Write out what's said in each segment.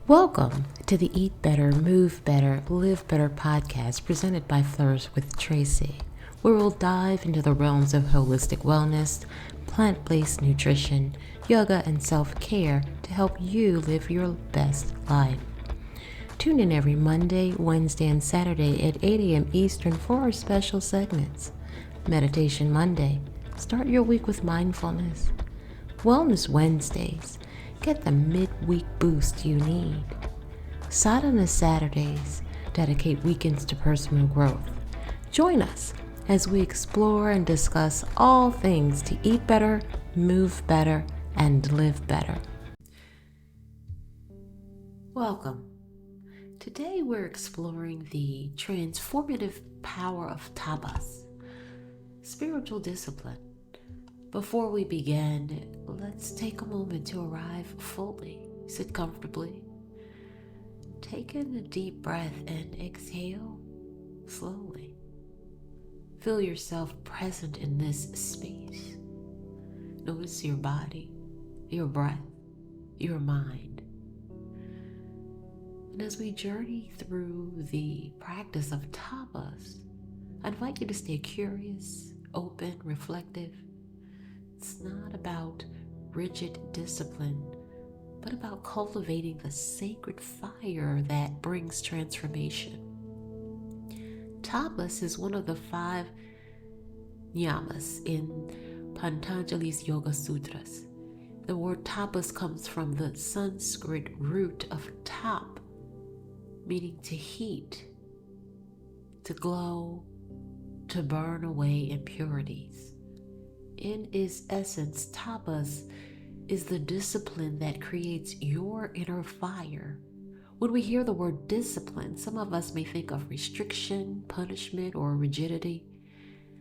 Welcome to the Eat Better, Move Better, Live Better podcast presented by Flourishwith Tracy, where we'll dive into the realms of holistic wellness, plant-based nutrition, yoga, and self-care to help you live your best life. Tune in every Monday, Wednesday, and Saturday at 8 a.m. Eastern for our special segments. Meditation Monday, start your week with mindfulness. Wellness Wednesdays, get the midweek boost you need. Sadhana Saturdays, dedicate weekends to personal growth. Join us as we explore and discuss all things to eat better, move better, and live better. Welcome. Today we're exploring the transformative power of tapas, spiritual discipline. Before we begin, let's take a moment to arrive fully. Sit comfortably. Take in a deep breath and exhale slowly. Feel yourself present in this space. Notice your body, your breath, your mind. And as we journey through the practice of tapas, I invite you to stay curious, open, reflective. It's not about rigid discipline, but about cultivating the sacred fire that brings transformation. Tapas is one of the 5 niyamas in Patanjali's Yoga Sutras. The word tapas comes from the Sanskrit root of tap, meaning to heat, to glow, to burn away impurities. In its essence, tapas is the discipline that creates your inner fire. When we hear the word discipline, some of us may think of restriction, punishment, or rigidity.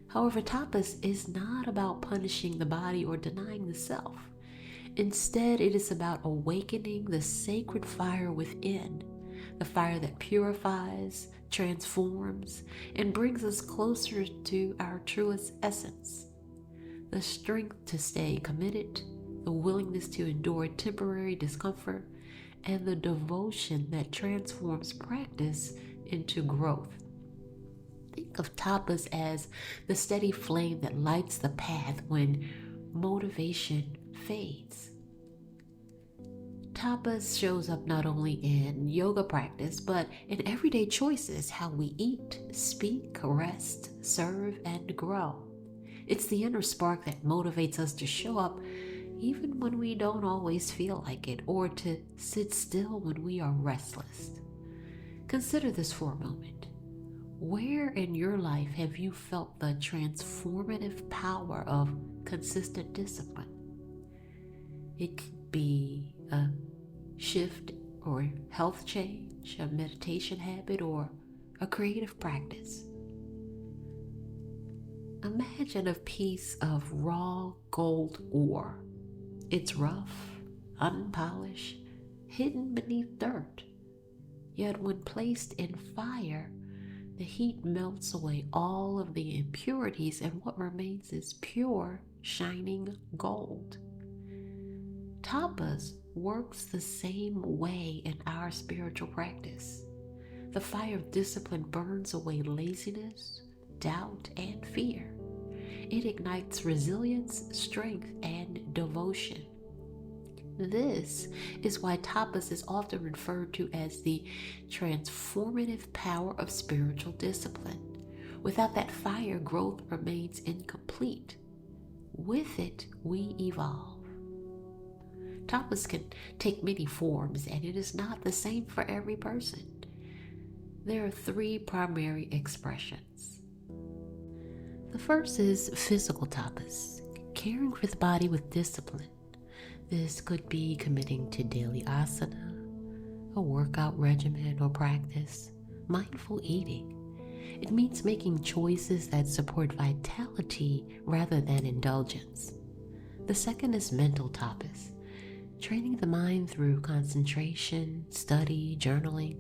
However, tapas is not about punishing the body or denying the self. Instead, it is about awakening the sacred fire within, the fire that purifies, transforms, and brings us closer to our truest essence. The strength to stay committed, the willingness to endure temporary discomfort, and the devotion that transforms practice into growth. Think of tapas as the steady flame that lights the path when motivation fades. Tapas shows up not only in yoga practice, but in everyday choices, how we eat, speak, rest, serve, and grow. It's the inner spark that motivates us to show up even when we don't always feel like it, or to sit still when we are restless. Consider this for a moment. Where in your life have you felt the transformative power of consistent discipline? It could be a shift or health change, a meditation habit, or a creative practice. Imagine a piece of raw gold ore. It's rough, unpolished, hidden beneath dirt. Yet when placed in fire, the heat melts away all of the impurities, and what remains is pure, shining gold. Tapas works the same way in our spiritual practice. The fire of discipline burns away laziness, doubt, and fear. It ignites resilience, strength, and devotion. This is why tapas is often referred to as the transformative power of spiritual discipline. Without that fire, growth remains incomplete. With it, we evolve. Tapas can take many forms, and it is not the same for every person. There are 3 primary expressions. The first is physical tapas, caring for the body with discipline. This could be committing to daily asana, a workout regimen or practice, mindful eating. It means making choices that support vitality rather than indulgence. The second is mental tapas, training the mind through concentration, study, journaling,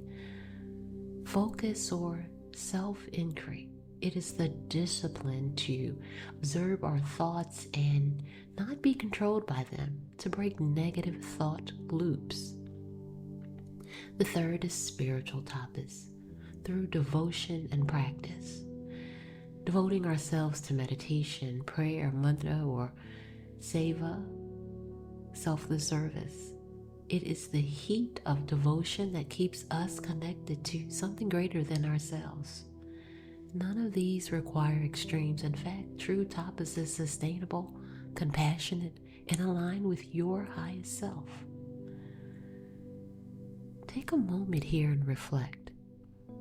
focus, or self-inquiry. It is the discipline to observe our thoughts and not be controlled by them, to break negative thought loops. The third is spiritual tapas, through devotion and practice. Devoting ourselves to meditation, prayer, mantra, or seva, selfless service. It is the heat of devotion that keeps us connected to something greater than ourselves. None of these require extremes. In fact, true tapas is sustainable, compassionate, and aligned with your highest self. Take a moment here and reflect.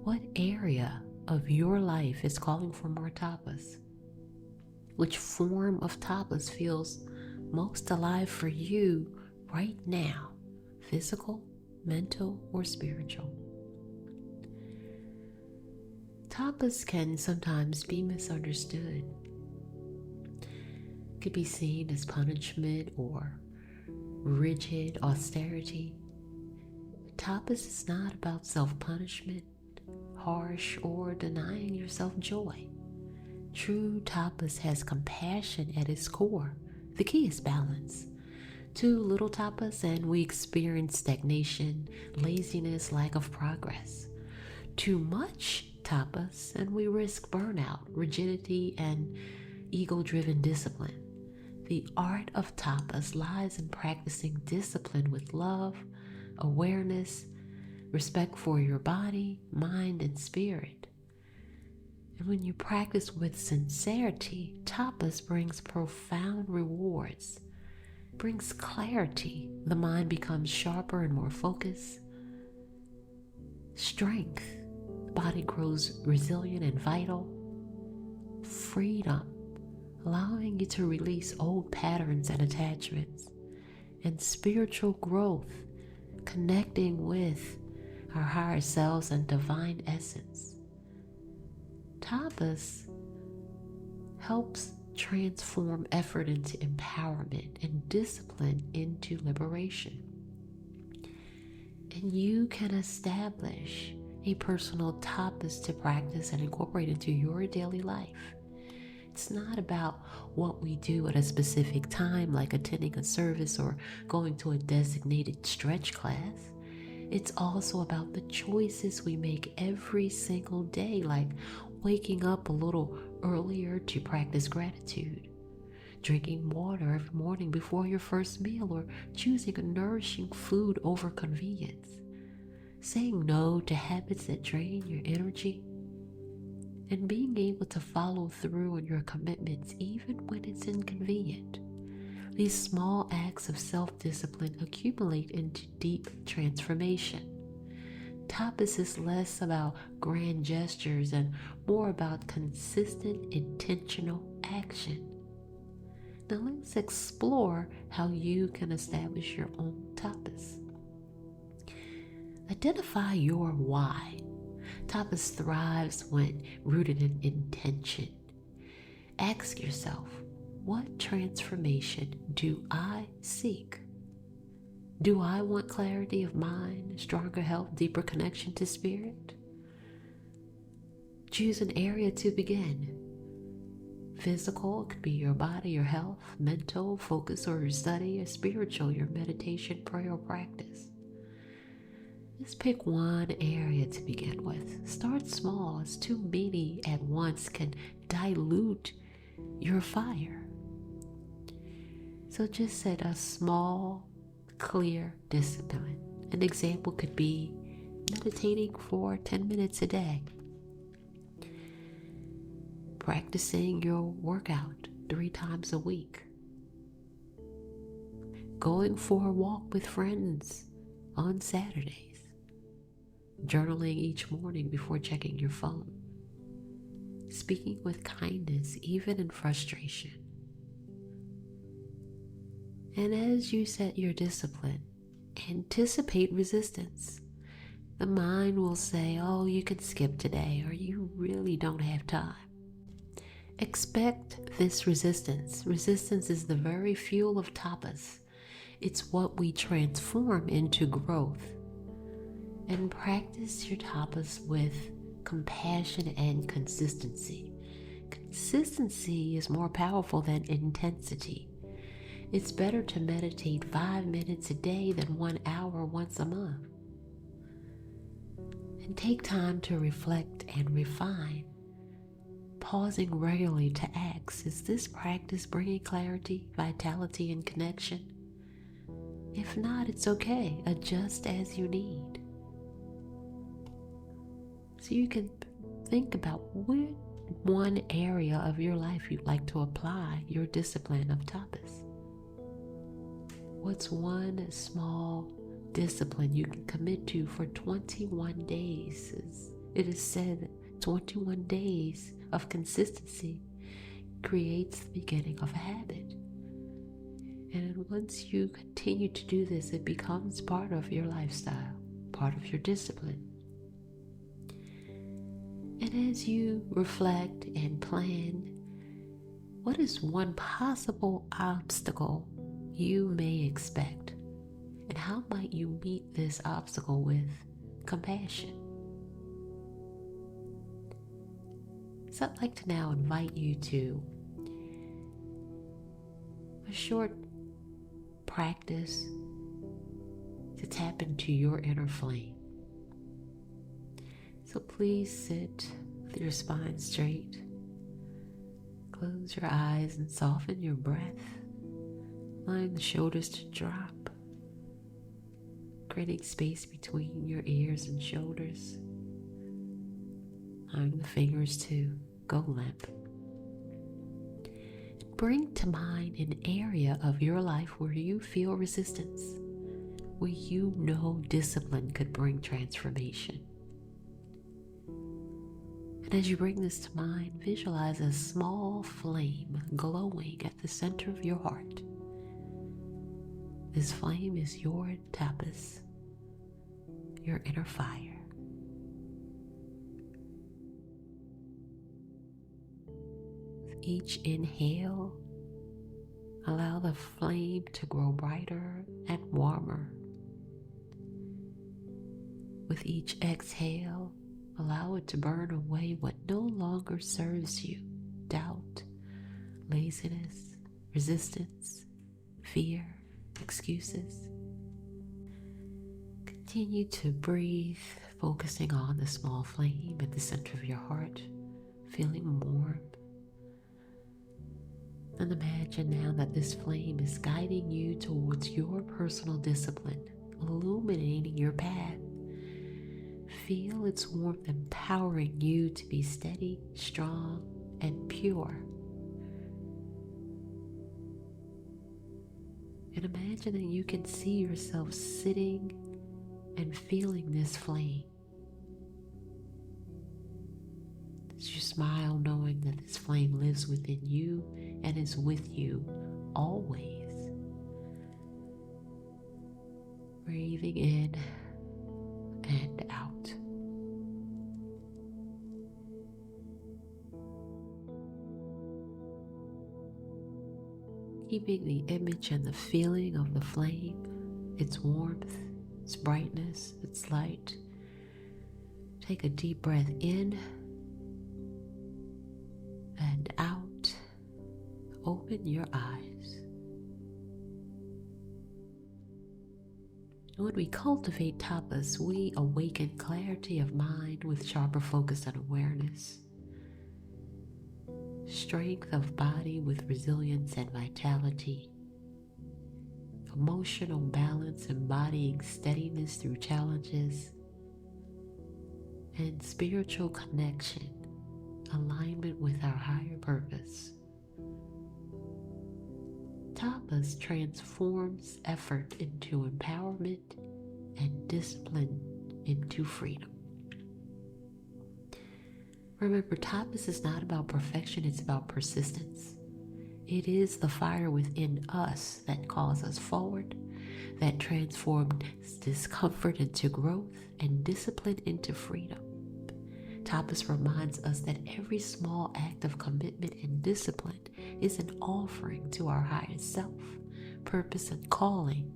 What area of your life is calling for more tapas? Which form of tapas feels most alive for you right now? Physical, mental, or spiritual? Tapas can sometimes be misunderstood. It could be seen as punishment or rigid austerity. Tapas is not about self-punishment, harsh, or denying yourself joy. True tapas has compassion at its core. The key is balance. Too little tapas and we experience stagnation, laziness, lack of progress. Too much tapas and we risk burnout, rigidity, and ego-driven discipline. The art of tapas lies in practicing discipline with love, awareness, respect for your body, mind, and spirit. And when you practice with sincerity, tapas brings profound rewards, brings clarity. The mind becomes sharper and more focused. Strength. The body grows resilient and vital. Freedom, allowing you to release old patterns and attachments. And spiritual growth, connecting with our higher selves and divine essence. Tapas helps transform effort into empowerment and discipline into liberation. And you can establish a personal tapas to practice and incorporate into your daily life. It's not about what we do at a specific time, like attending a service or going to a designated stretch class. It's also about the choices we make every single day, like waking up a little earlier to practice gratitude, drinking water every morning before your first meal, or choosing a nourishing food over convenience, saying no to habits that drain your energy, and being able to follow through on your commitments even when it's inconvenient. These small acts of self-discipline accumulate into deep transformation. Tapas is less about grand gestures and more about consistent, intentional action. Now let's explore how you can establish your own tapas. Identify your why. Tapas thrives when rooted in intention. Ask yourself, what transformation do I seek? Do I want clarity of mind, stronger health, deeper connection to spirit? Choose an area to begin. Physical, it could be your body, your health. Mental, focus, or your study. Or spiritual, your meditation, prayer, or practice. Just pick one area to begin with. Start small, as too many at once can dilute your fire. So just set a small, clear discipline. An example could be meditating for 10 minutes a day. Practicing your workout 3 times a week. Going for a walk with friends on Saturdays. Journaling each morning before checking your phone. Speaking with kindness even in frustration. And as you set your discipline, anticipate resistance. The mind will say, oh, you can skip today, or you really don't have time. Expect this resistance. Resistance is the very fuel of tapas. It's what we transform into growth. And practice your tapas with compassion and consistency. Consistency is more powerful than intensity. It's better to meditate 5 minutes a day than 1 hour once a month. And take time to reflect and refine, pausing regularly to ask, is this practice bringing clarity, vitality, and connection? If not, it's okay. Adjust as you need. So you can think about what one area of your life you'd like to apply your discipline of tapas. What's one small discipline you can commit to for 21 days? It is said 21 days of consistency creates the beginning of a habit. And once you continue to do this, it becomes part of your lifestyle, part of your discipline. And as you reflect and plan, what is one possible obstacle you may expect? And how might you meet this obstacle with compassion? So I'd like to now invite you to a short practice to tap into your inner flame. So please sit with your spine straight. Close your eyes and soften your breath, allowing the shoulders to drop, creating space between your ears and shoulders, allowing the fingers to go limp. Bring to mind an area of your life where you feel resistance, where you know discipline could bring transformation. And as you bring this to mind, visualize a small flame glowing at the center of your heart. This flame is your tapas, your inner fire. With each inhale, allow the flame to grow brighter and warmer. With each exhale, allow it to burn away what no longer serves you: doubt, laziness, resistance, fear, excuses. Continue to breathe, focusing on the small flame at the center of your heart, feeling warm. And imagine now that this flame is guiding you towards your personal discipline, illuminating your path. Feel its warmth empowering you to be steady, strong, and pure. And imagine that you can see yourself sitting and feeling this flame. As you smile, knowing that this flame lives within you and is with you always. Breathing in and out. Keeping the image and the feeling of the flame, its warmth, its brightness, its light. Take a deep breath in and out. Open your eyes. When we cultivate tapas, we awaken clarity of mind with sharper focus and awareness, strength of body with resilience and vitality, emotional balance embodying steadiness through challenges, and spiritual connection, alignment with our higher purpose. Tapas transforms effort into empowerment and discipline into freedom. Remember, tapas is not about perfection, it's about persistence. It is the fire within us that calls us forward, that transforms discomfort into growth and discipline into freedom. Tapas reminds us that every small act of commitment and discipline is an offering to our higher self, purpose, and calling.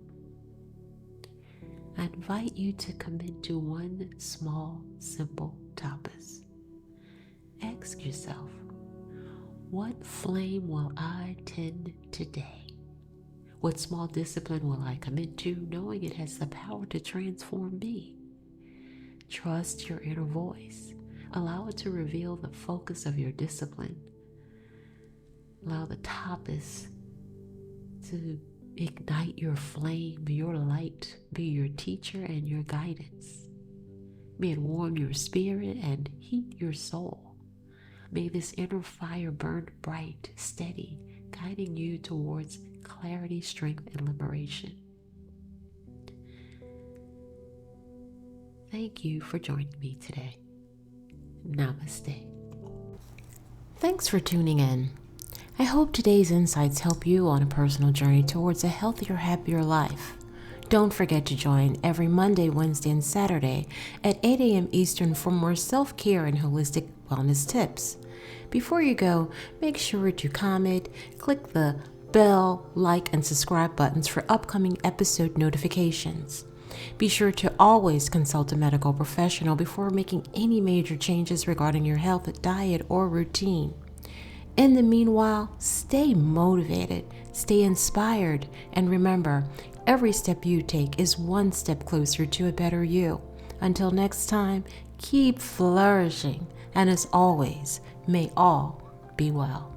I invite you to commit to one small, simple tapas. Ask yourself, what flame will I tend today? What small discipline will I commit to, knowing it has the power to transform me? Trust your inner voice. Allow it to reveal the focus of your discipline. Allow the tapas to ignite your flame, your light, be your teacher and your guidance. May it warm your spirit and heat your soul. May this inner fire burn bright, steady, guiding you towards clarity, strength, and liberation. Thank you for joining me today. Namaste. Thanks for tuning in. I hope today's insights help you on a personal journey towards a healthier, happier life. Don't forget to join every Monday, Wednesday, and Saturday at 8 a.m. Eastern for more self-care and holistic wellness tips. Before you go, make sure to comment, click the bell, like, and subscribe buttons for upcoming episode notifications. Be sure to always consult a medical professional before making any major changes regarding your health, diet, or routine. In the meanwhile, stay motivated, stay inspired, and remember, every step you take is one step closer to a better you. Until next time, keep flourishing, and as always, may all be well.